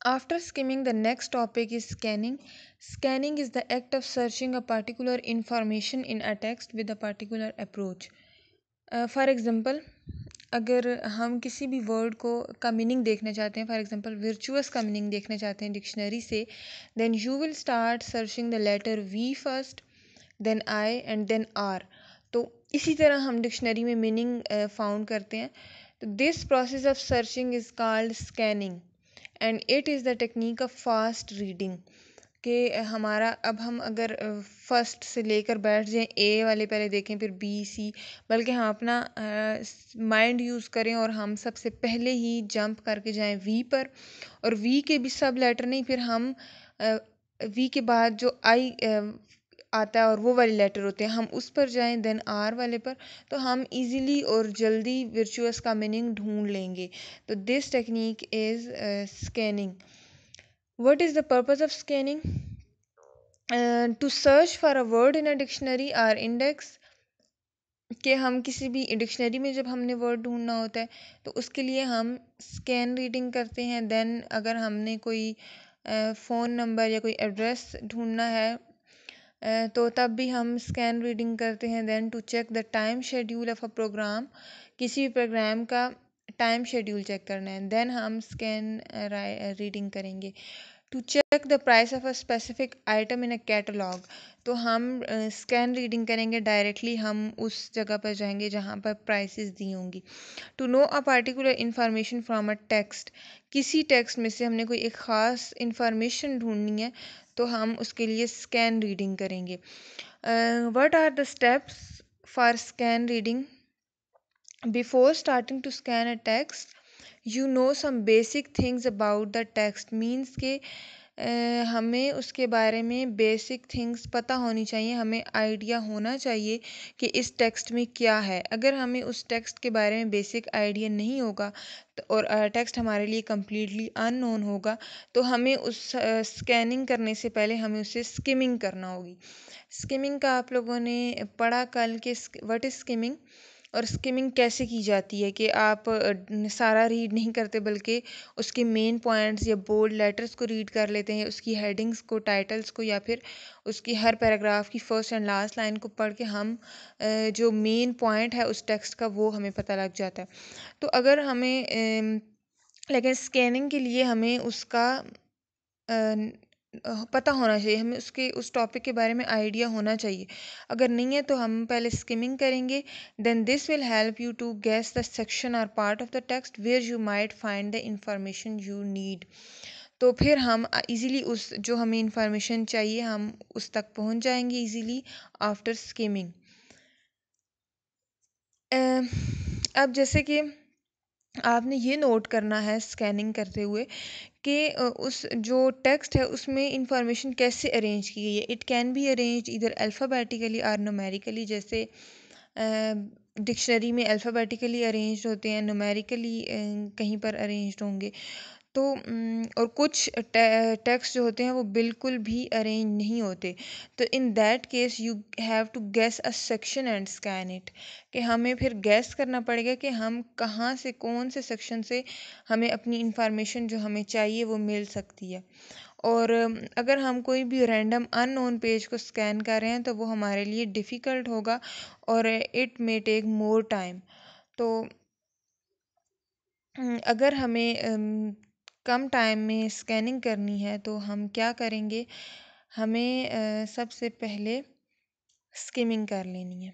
After skimming, the next topic is scanning. Scanning is the act of searching a particular information in a text with a particular approach. For example, अगर हम किसी भी word का meaning देखना चाहते हैं, for example virtuous का meaning देखना चाहते हैं डिक्शनरी से, then you will start searching the letter V first, then I and then R. तो इसी तरह हम डिक्शनरी में मीनिंग फाउंड करते हैं. तो this process of searching is called scanning and it is the technique of fast reading. कि हमारा अब हम अगर फर्स्ट से लेकर बैठ जाएं, ए वाले पहले देखें फिर बी सी, बल्कि हम अपना माइंड यूज़ करें और हम सबसे पहले ही जंप करके जाएं वी पर, और वी के भी सब लेटर नहीं, फिर हम वी के बाद जो आई आता है और वो वाले लेटर होते हैं हम उस पर जाएं, देन आर वाले पर. तो हम इजीली और जल्दी वर्चुअस का मीनिंग ढूंढ लेंगे. तो this technique is scanning. What is the purpose of scanning? To search for a word in a dictionary or index. कि हम किसी भी डिक्शनरी में जब हमने वर्ड ढूंढना होता है तो उसके लिए हम स्कैन रीडिंग करते हैं. देन अगर हमने कोई फ़ोन नंबर या कोई एड्रेस ढूंढना है तो तब भी हम स्कैन रीडिंग करते हैं. Then to check the time schedule of a program, किसी भी प्रोग्राम का टाइम शेड्यूल चेक करना है, देन हम स्कैन रीडिंग करेंगे. To check the price of a specific item in a catalogue, तो हम स्कैन रीडिंग करेंगे, डायरेक्टली हम उस जगह पर जाएंगे जहाँ पर प्राइसेस दी होंगी. To know a particular information from a text, किसी टेक्स्ट में से हमने कोई एक ख़ास इंफॉर्मेशन ढूंढनी है तो हम उसके लिए स्कैन रीडिंग करेंगे. What are the steps for scan reading? Before starting to scan a text, you know some basic things about the text. Means के हमें उसके बारे में बेसिक थिंग्स पता होनी चाहिए, हमें आइडिया होना चाहिए कि इस टेक्स्ट में क्या है. अगर हमें उस टेक्स्ट के बारे में बेसिक आइडिया नहीं होगा तो और टेक्स्ट हमारे लिए कम्प्लीटली अननोन होगा, तो हमें उस स्कैनिंग करने से पहले हमें उसे स्किमिंग करना होगी. स्किमिंग का आप लोगों ने पढ़ा कल के, व्हाट इज़ स्किमिंग और स्किमिंग कैसे की जाती है. कि आप सारा रीड नहीं करते बल्कि उसके मेन पॉइंट्स या बोल्ड लेटर्स को रीड कर लेते हैं, उसकी हेडिंग्स को, टाइटल्स को, या फिर उसकी हर पैराग्राफ की फर्स्ट एंड लास्ट लाइन को पढ़ के हम जो मेन पॉइंट है उस टेक्स्ट का वो हमें पता लग जाता है. तो अगर हमें लेकिन स्कैनिंग के लिए हमें उसका पता होना चाहिए, हमें उसके उस टॉपिक के बारे में आइडिया होना चाहिए. अगर नहीं है तो हम पहले स्किमिंग करेंगे. Then this will help you to guess the section और part of the text where you might find the information you need. तो फिर हम इजीली उस जो हमें इंफॉर्मेशन चाहिए हम उस तक पहुंच जाएंगे इजीली आफ्टर स्किमिंग. अब जैसे कि आपने ये नोट करना है स्कैनिंग करते हुए कि उस जो टेक्स्ट है उसमें इंफॉर्मेशन कैसे अरेंज की गई है. इट कैन बी अरेंज इधर अल्फ़ाबेटिकली और न्यूमेरिकली. जैसे डिक्शनरी में अल्फ़ाबेटिकली अरेंज होते हैं, न्यूमेरिकली कहीं पर अरेंज्ड होंगे. तो और कुछ टेक्स्ट जो होते हैं वो बिल्कुल भी अरेंज नहीं होते. तो in that case you have to guess a section and scan it. कि हमें फिर गैस करना पड़ेगा कि हम कहाँ से, कौन से सेक्शन से हमें अपनी इंफॉर्मेशन जो हमें चाहिए वो मिल सकती है. और अगर हम कोई भी रैंडम अननोन पेज को स्कैन कर रहे हैं तो वो हमारे लिए डिफ़िकल्ट होगा और it may take more time. तो अगर हमें कम टाइम में स्कैनिंग करनी है तो हम क्या करेंगे, हमें सबसे पहले स्किमिंग कर लेनी है.